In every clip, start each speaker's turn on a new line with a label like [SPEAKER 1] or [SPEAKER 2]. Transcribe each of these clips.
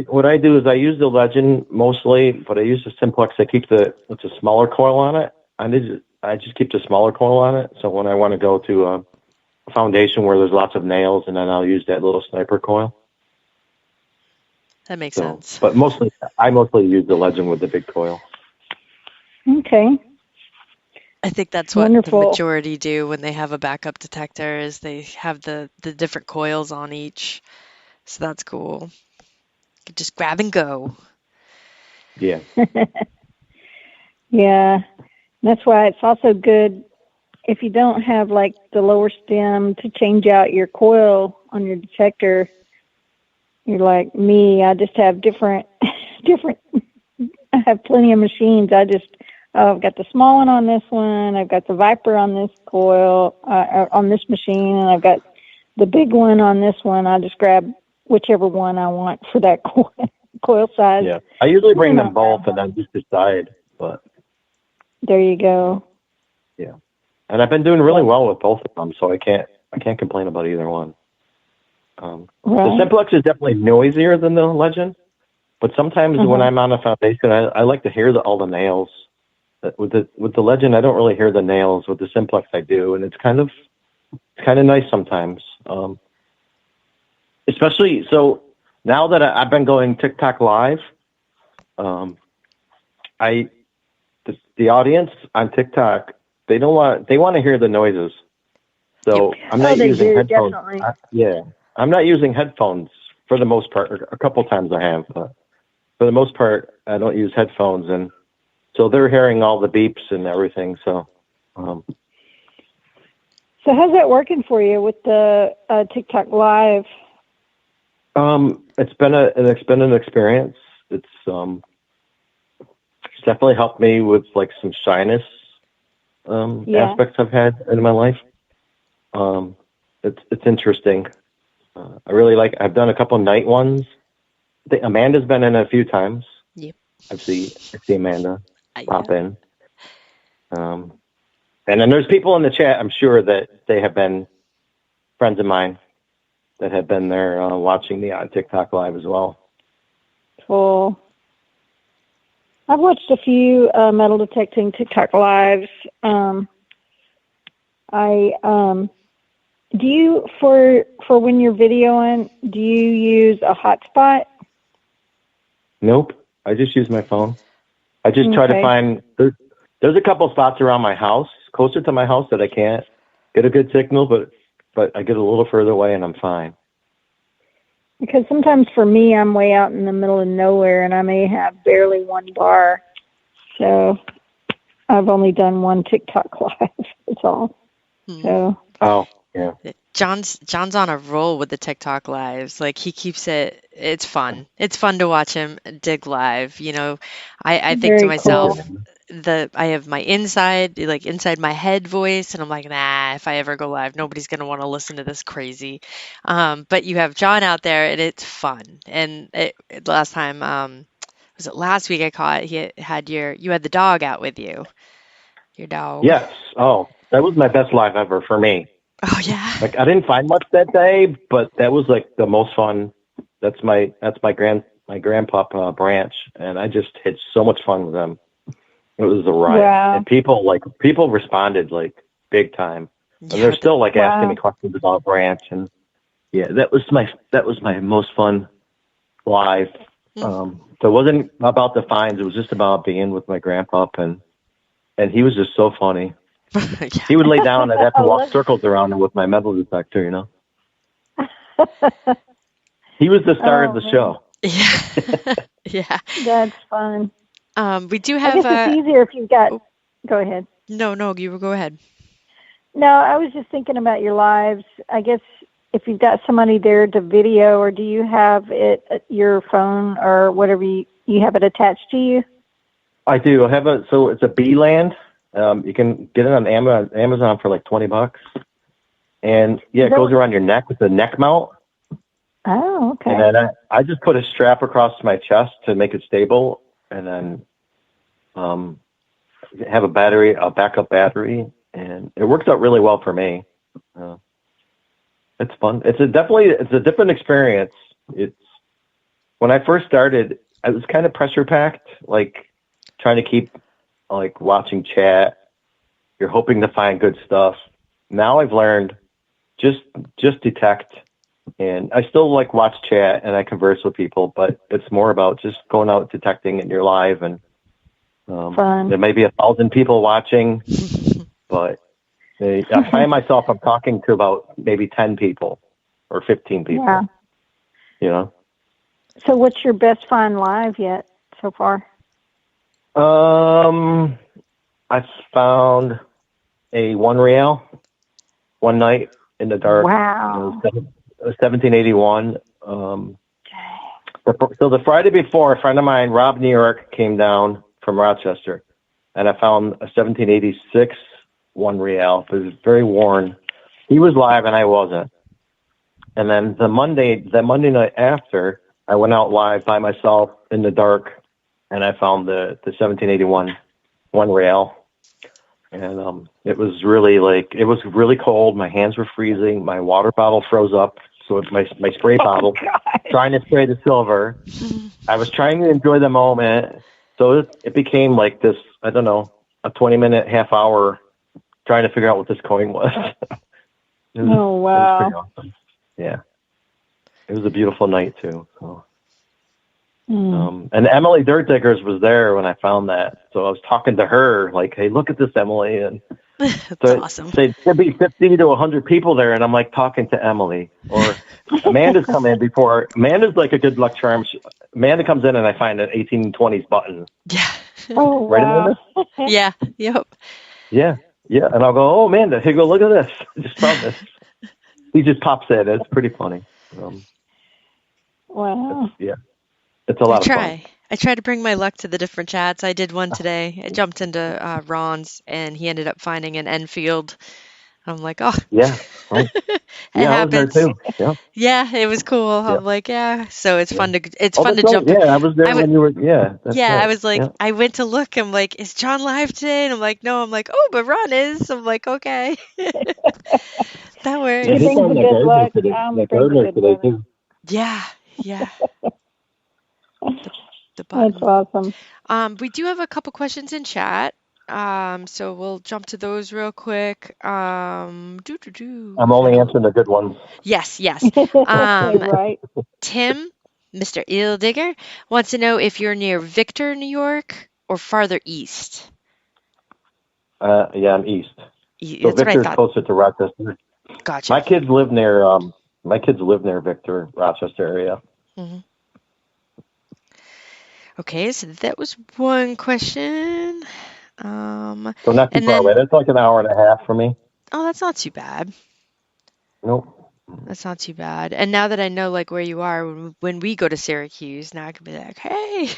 [SPEAKER 1] what I do is I use the Legend mostly, but I use the Simplex. I keep it's a smaller coil on it. I just keep the smaller coil on it. So when I want to go to a foundation where there's lots of nails, and then I'll use that little sniper coil.
[SPEAKER 2] That makes sense.
[SPEAKER 1] But I mostly use the Legend with the big coil.
[SPEAKER 3] Okay.
[SPEAKER 2] I think that's what the majority do when they have a backup detector is they have the different coils on each. So that's cool. You can just grab and go.
[SPEAKER 1] Yeah.
[SPEAKER 3] Yeah. That's why it's also good if you don't have like the lower stem to change out your coil on your detector. You're like me. I just have different. I have plenty of machines. I've got the small one on this one. I've got the Viper on this coil, on this machine, and I've got the big one on this one. I just grab whichever one I want for that coil size.
[SPEAKER 1] Yeah, I usually bring them both and then just decide. But
[SPEAKER 3] there you go.
[SPEAKER 1] Yeah, and I've been doing really well with both of them, so I can't complain about either one. The Simplex is definitely noisier than the Legend, but sometimes when I'm on a foundation, I like to hear all the nails. With the Legend, I don't really hear the nails. With the Simplex, I do, and it's kind of nice sometimes. Especially so now that I've been going TikTok live, the audience on TikTok they want to hear the noises. So I'm not using headphones. I'm not using headphones for the most part. A couple times I have, but for the most part, I don't use headphones, and so they're hearing all the beeps and everything. So,
[SPEAKER 3] so how's that working for you with the TikTok live?
[SPEAKER 1] It's been an experience. It's definitely helped me with like some shyness aspects I've had in my life. It's interesting. I really I've done a couple night ones. I think Amanda's been in a few times.
[SPEAKER 2] Yep.
[SPEAKER 1] I see Amanda pop in. And then there's people in the chat, I'm sure, that they have been friends of mine that have been there watching me on TikTok live as well.
[SPEAKER 3] Cool. I've watched a few metal detecting TikTok lives. Do you, for when you're videoing, do you use a hotspot?
[SPEAKER 1] Nope. I just use my phone. I just try to find, there's a couple spots around my house, closer to my house, that I can't get a good signal, but I get a little further away and I'm fine.
[SPEAKER 3] Because sometimes for me, I'm way out in the middle of nowhere and I may have barely one bar. So I've only done one TikTok live. That's all. So.
[SPEAKER 1] Oh, yeah.
[SPEAKER 2] John's on a roll with the TikTok lives. Like he keeps it's fun. It's fun to watch him dig live. You know, I think to myself, I have my inside my head voice, and I'm like, nah, if I ever go live, nobody's going to want to listen to this crazy. But you have John out there and it's fun. And last time, was it last week I caught, you had the dog out with you. Your dog.
[SPEAKER 1] Yes. Oh, that was my best live ever for me.
[SPEAKER 2] Oh yeah.
[SPEAKER 1] Like I didn't find much that day, but that was like the most fun. That's my grandpa branch, and I just had so much fun with them. It was a riot, and people responded like big time, and they're still asking me questions about branch, and that was my most fun live. So it wasn't about the finds; it was just about being with my grandpa, and he was just so funny. He would lay down and I'd have to walk circles around him with my metal detector, you know. He was the star of the show.
[SPEAKER 2] Yeah. Yeah.
[SPEAKER 3] That's fun.
[SPEAKER 2] We do have.
[SPEAKER 3] I guess it's easier if you've got. Go ahead.
[SPEAKER 2] No, you go ahead.
[SPEAKER 3] No, I was just thinking about your lives. I guess if you've got somebody there to video, or do you have it at your phone or whatever you have it attached to you?
[SPEAKER 1] I do. So it's a B-Land. You can get it on Amazon for like $20. And it goes around your neck with a neck mount.
[SPEAKER 3] Oh, okay.
[SPEAKER 1] And then I just put a strap across my chest to make it stable, and then have a backup battery, and it works out really well for me. It's fun. It's a different experience. when I first started, it was kind of pressure packed, like trying to keep like watching chat. You're hoping to find good stuff. Now I've learned just detect, and I still like watch chat and I converse with people, but it's more about just going out detecting and you're live, and there may be 1,000 people watching, but I find myself I'm talking to about maybe 10 people or 15 people.
[SPEAKER 3] Wow.
[SPEAKER 1] You know.
[SPEAKER 3] So what's your best find live yet so far?
[SPEAKER 1] I found a $1 one night in the dark.
[SPEAKER 3] Wow.
[SPEAKER 1] It was 1781. So the Friday before, a friend of mine, Rob New York, came down from Rochester, and I found a 1786 $1. It was very worn. He was live and I wasn't. And then the Monday night after, I went out live by myself in the dark, and I found the 1781 $1. And it was really cold. My hands were freezing. My water bottle froze up. So my spray bottle, trying to spray the silver. I was trying to enjoy the moment. So it became like this, I don't know, a 20-minute, half hour trying to figure out what this coin was.
[SPEAKER 3] Oh, wow.
[SPEAKER 1] It was pretty awesome. Yeah. It was a beautiful night, too. So. And Emily Dirt Diggers was there when I found that. So I was talking to her, like, hey, look at this, Emily. And
[SPEAKER 2] that's awesome.
[SPEAKER 1] There'd be 50 to 100 people there, and I'm like talking to Emily. Or Amanda's come in before. Amanda's like a good luck charm. Amanda comes in, and I find an 1820s button.
[SPEAKER 2] Yeah.
[SPEAKER 3] Oh,
[SPEAKER 1] right,
[SPEAKER 3] wow.
[SPEAKER 1] Amanda?
[SPEAKER 2] Yeah. Yep.
[SPEAKER 1] Yeah. Yeah. And I'll go, oh, Amanda, here, go look at this. I just found this. He just pops in. It's pretty funny.
[SPEAKER 3] Wow.
[SPEAKER 1] It's a lot of fun.
[SPEAKER 2] I try to bring my luck to the different chats. I did one today. I jumped into Ron's, and he ended up finding an Enfield. I'm like, oh.
[SPEAKER 1] Yeah. Right.
[SPEAKER 2] It
[SPEAKER 1] I
[SPEAKER 2] happens.
[SPEAKER 1] was there too. Yeah.
[SPEAKER 2] Yeah, it was cool.
[SPEAKER 1] Yeah.
[SPEAKER 2] I'm like, yeah. So it's fun to
[SPEAKER 1] That's
[SPEAKER 2] jump.
[SPEAKER 1] Right. Yeah, I was there when you were. Yeah. That's
[SPEAKER 2] yeah,
[SPEAKER 1] right.
[SPEAKER 2] I was like, I went to look. I'm like, is John live today? And I'm like, no. I'm like, oh, but Ron is. I'm like, okay. That works.
[SPEAKER 3] He brings the good luck.
[SPEAKER 1] Today too.
[SPEAKER 2] Yeah. The button.
[SPEAKER 3] That's awesome.
[SPEAKER 2] We do have a couple questions in chat. So we'll jump to those real quick.
[SPEAKER 1] I'm only answering the good ones.
[SPEAKER 2] Yes.
[SPEAKER 3] Right.
[SPEAKER 2] Tim, Mr. Eel Digger, wants to know if you're near Victor, New York, or farther east.
[SPEAKER 1] Yeah, I'm east. So Victor's closer to Rochester.
[SPEAKER 2] Gotcha.
[SPEAKER 1] My kids live near Victor, Rochester area.
[SPEAKER 2] Mm-hmm. Okay, so that was one question.
[SPEAKER 1] So not too far away. That's like an hour and a half for me.
[SPEAKER 2] Oh, that's not too bad.
[SPEAKER 1] Nope.
[SPEAKER 2] That's not too bad. And now that I know like where you are when we go to Syracuse, now I can be like, hey.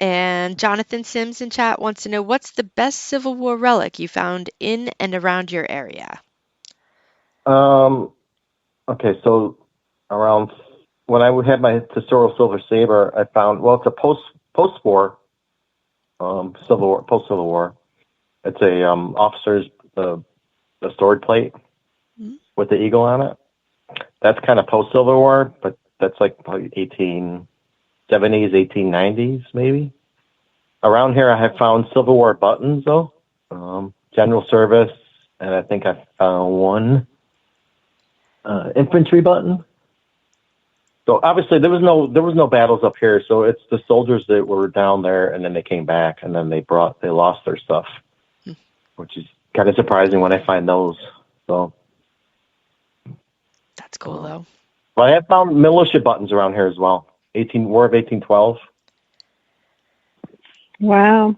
[SPEAKER 2] And Jonathan Sims in chat wants to know, what's the best Civil War relic you found in and around your area?
[SPEAKER 1] Okay, so around when I had my Tesoro Silver Saber, I found, well, it's a post-war Civil War. It's a officer's a sword plate with the eagle on it. That's kind of post-Civil War, but that's like probably 1870s, 1890s, maybe. Around here, I have found Civil War buttons, though. General service, and I think I found one infantry button. So obviously there was no battles up here. So it's the soldiers that were down there, and then they came back, and then they lost their stuff, which is kind of surprising when I find those. So
[SPEAKER 2] that's cool, though.
[SPEAKER 1] But I have found militia buttons around here as well. War of 1812.
[SPEAKER 3] Wow.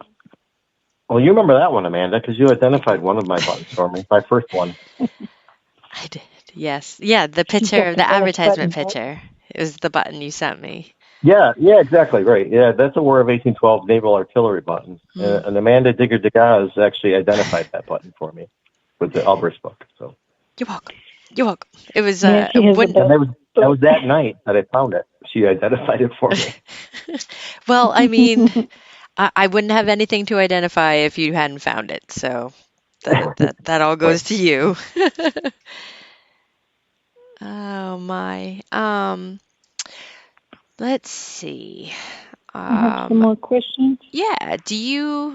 [SPEAKER 1] Well, you remember that one, Amanda, because you identified one of my buttons for me, my first one.
[SPEAKER 2] I did, yes. Yeah, the picture, the advertisement picture. It was the button you sent me.
[SPEAKER 1] Yeah, exactly, right. Yeah, that's a War of 1812 naval artillery button. And Amanda Digger Degaz actually identified that button for me with the Albers book. So
[SPEAKER 2] You're welcome. It was
[SPEAKER 1] that was that night that I found it. She identified it for me.
[SPEAKER 2] Well, I mean, I wouldn't have anything to identify if you hadn't found it. So that all goes to you. Oh my. Let's see.
[SPEAKER 3] I have some more questions.
[SPEAKER 2] Yeah.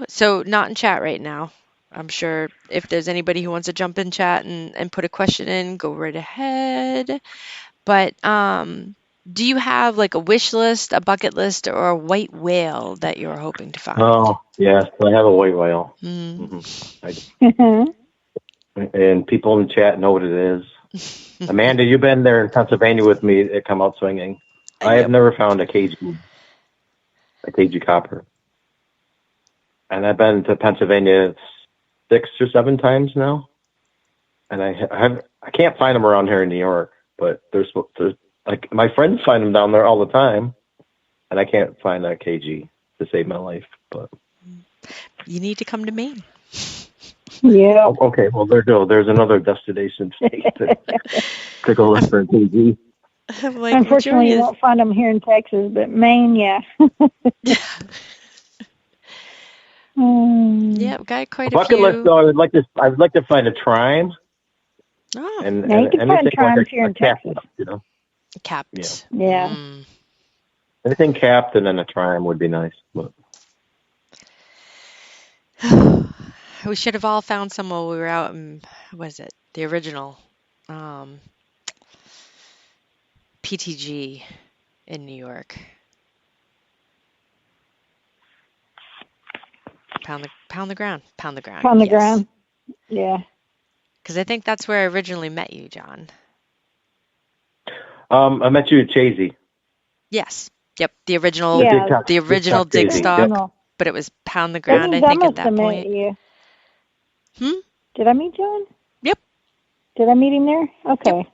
[SPEAKER 2] So not in chat right now. I'm sure if there's anybody who wants to jump in chat and put a question in, go right ahead. But do you have like a wish list, a bucket list, or a white whale that you're hoping to find?
[SPEAKER 1] Oh, yes, I have a white whale. And people in the chat know what it is. Amanda, you've been there in Pennsylvania with me at Come Out Swinging. I have never found a cagey copper. And I've been to Pennsylvania 6 or 7 times now. And I can't find them around here in New York, but there's like my friends find them down there all the time, and I can't find a KG to save my life. But
[SPEAKER 2] you need to come to Maine.
[SPEAKER 3] Yeah.
[SPEAKER 1] Okay. Well, there's another destination state to go look for a KG.
[SPEAKER 2] Like,
[SPEAKER 3] unfortunately, you won't find them here in Texas, but Maine, yeah.
[SPEAKER 2] Yeah, I've got quite a few.
[SPEAKER 1] Bucket list, though, I would like to find a trime.
[SPEAKER 3] Oh. And you can find trimes here in Texas.
[SPEAKER 2] Capped.
[SPEAKER 3] Yeah.
[SPEAKER 1] Anything capped and then a trime would be nice. But.
[SPEAKER 2] We should have all found some while we were out in, what is it? The original PTG in New York. Pound the ground.
[SPEAKER 3] Yeah.
[SPEAKER 2] Because I think that's where I originally met you, John.
[SPEAKER 1] I met you at Chazy.
[SPEAKER 2] Yes. Yep. The original dig stock. Yep. But it was Pound the Ground, I think, at that point.
[SPEAKER 3] You. Did I meet John?
[SPEAKER 2] Yep.
[SPEAKER 3] Did I meet him there? Okay. Yep.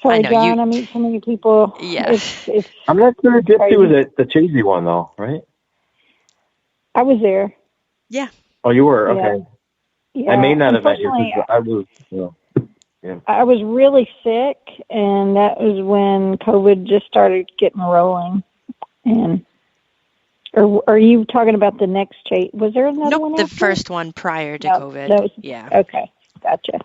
[SPEAKER 3] Sorry, John, I meet so many people.
[SPEAKER 2] Yeah.
[SPEAKER 1] I'm not sure Gypsy was at the Chazy one, though, right?
[SPEAKER 3] I was there.
[SPEAKER 2] Yeah.
[SPEAKER 1] Oh, you were? Okay.
[SPEAKER 3] Yeah.
[SPEAKER 1] I may not have met you because I was, yeah.
[SPEAKER 3] I was really sick, and that was when COVID just started getting rolling. And or are you talking about the next chase? Was there another one?
[SPEAKER 2] Nope, the first one prior to COVID. Yeah.
[SPEAKER 3] Okay, gotcha.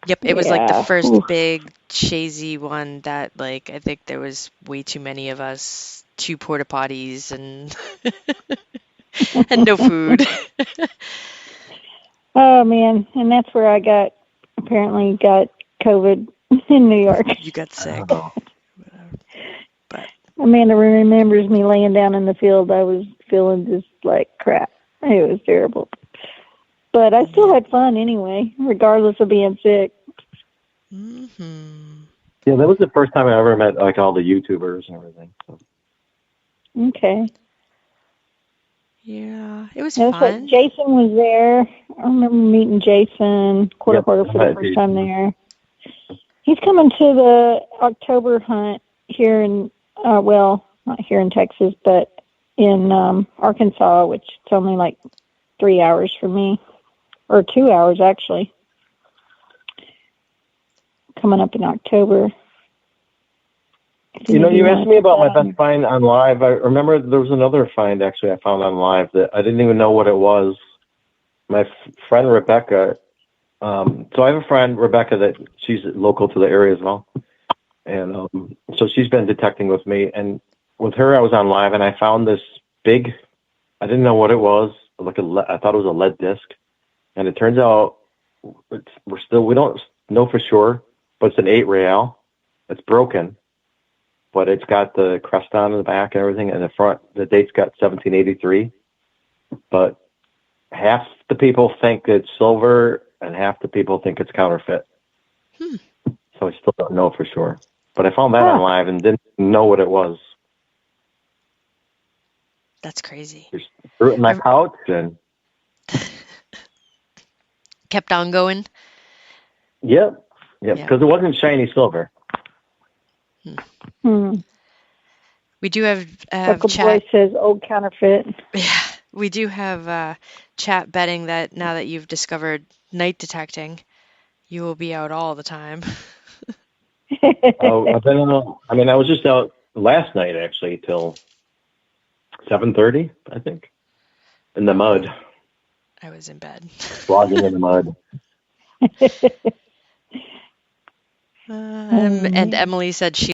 [SPEAKER 2] Yep, it was like the first big chazy one that, like, I think there was way too many of us, 2 porta potties and and no food.
[SPEAKER 3] Oh man, and that's where I apparently got COVID in New York.
[SPEAKER 2] You got sick. But
[SPEAKER 3] Amanda remembers me laying down in the field. I was feeling just like crap. It was terrible. But I still had fun anyway, regardless of being sick.
[SPEAKER 2] Mm-hmm.
[SPEAKER 1] Yeah, that was the first time I ever met like all the YouTubers and everything. So.
[SPEAKER 3] Okay.
[SPEAKER 2] Yeah, it was fun.
[SPEAKER 3] Like Jason was there. I remember meeting Jason quarter for the first time there. He's coming to the October hunt here in, not here in Texas, but in Arkansas, which is only like 3 hours from me, or 2 hours actually. Coming up in October.
[SPEAKER 1] You asked me about my best find on live. I remember there was another find actually I found on live that I didn't even know what it was. My friend Rebecca, so I have a friend, Rebecca, that she's local to the area as well. And so she's been detecting with me. And with her, I was on live and I found this big, I didn't know what it was. I thought it was a lead disc. And it turns out we don't know for sure, but it's an 8 real. It's broken. But it's got the crest on the back and everything. And the front, the date's got 1783. But half the people think it's silver and half the people think it's counterfeit. So I still don't know for sure. But I found that on live and didn't know what it was.
[SPEAKER 2] That's crazy.
[SPEAKER 1] Just threw it in my pouch and
[SPEAKER 2] kept on going.
[SPEAKER 1] Yep, because it wasn't shiny silver.
[SPEAKER 2] We do have
[SPEAKER 3] Uncle
[SPEAKER 2] chat.
[SPEAKER 3] Boy says old counterfeit.
[SPEAKER 2] Yeah, we do have chat betting that now that you've discovered night detecting, you will be out all the time.
[SPEAKER 1] I've been I was just out last night actually till 7:30, I think, in the mud.
[SPEAKER 2] I was in bed.
[SPEAKER 1] Slogging in the mud.
[SPEAKER 2] And Emily said she